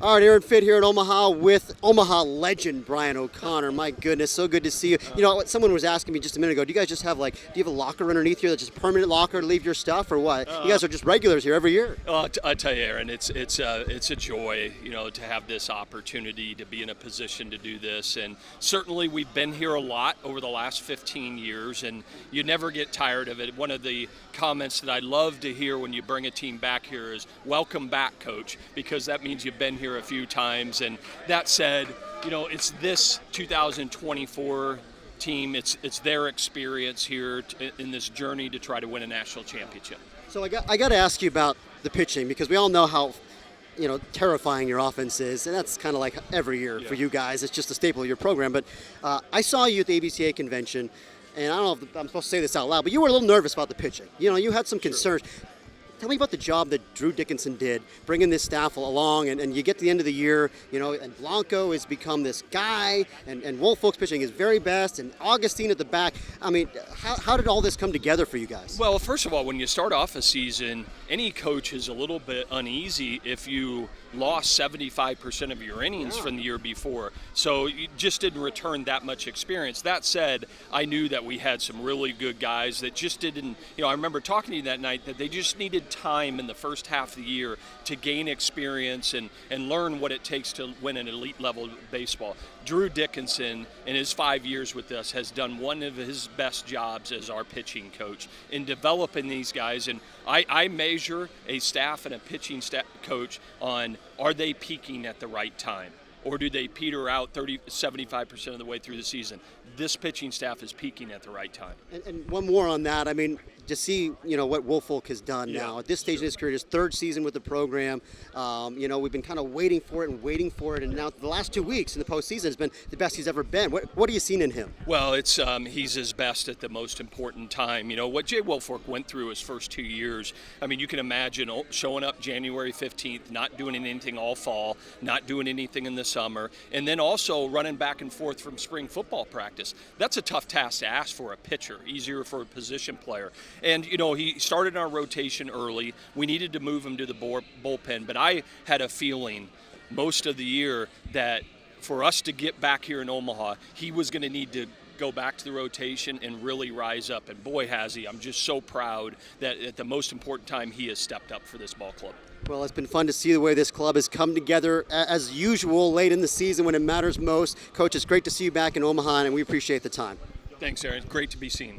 All right, Aaron Fitt here in Omaha with Omaha legend Brian O'Connor. My goodness, so good to see you. You know, someone was asking me just a minute ago, do you guys just have do you have a locker underneath here that's just a permanent locker to leave your stuff, or what? You guys are just regulars here every year. I tell you, Aaron, it's a joy, to have this opportunity to be in a position to do this. And certainly we've been here a lot over the last 15 years, and you never get tired of it. One of the comments that I love to hear when you bring a team back here is, "Welcome back, Coach," because that means you've been here a few times. And that said, it's this 2024 team. It's their experience here in this journey to try to win a national championship. So I got to ask you about the pitching, because we all know how terrifying your offense is, and that's kind of like every year for you guys. It's just a staple of your program. But I saw you at the ABCA convention, and I don't know if I'm supposed to say this out loud, but you were a little nervous about the pitching. You had some concerns. Tell me about the job that Drew Dickinson did, bringing this staff along, and you get to the end of the year, and Blanco has become this guy, and Woolfolk's pitching his very best, and Augustine at the back. I mean, how did all this come together for you guys? Well, first of all, when you start off a season, any coach is a little bit uneasy if you lost 75% of your innings from the year before. So you just didn't return that much experience. That said, I knew that we had some really good guys that just didn't, I remember talking to you that night that they just needed time in the first half of the year to gain experience and learn what it takes to win an elite level baseball. Drew Dickinson, in his 5 years with us, has done one of his best jobs as our pitching coach in developing these guys. And I measure a staff and a pitching coach on, are they peaking at the right time? Or do they peter out 75% of the way through the season? This pitching staff is peaking at the right time. And one more on that. I mean, to see, what Woolfolk has done now at this stage in his career, his third season with the program. We've been kind of waiting for it, and now the last 2 weeks in the postseason has been the best he's ever been. What are you seeing in him? Well, it's he's his best at the most important time. What Jay Woolfolk went through his first 2 years. I mean, you can imagine showing up January 15th, not doing anything all fall, not doing anything in the summer, and then also running back and forth from spring football practice. That's a tough task to ask for a pitcher, easier for a position player. And, he started our rotation early. We needed to move him to the bullpen, but I had a feeling most of the year that for us to get back here in Omaha, he was going to need to go back to the rotation and really rise up. And boy, has he. I'm just so proud that at the most important time he has stepped up for this ball club. Well, it's been fun to see the way this club has come together as usual late in the season when it matters most. Coach, it's great to see you back in Omaha, and we appreciate the time. Thanks, Aaron. Great to be seen.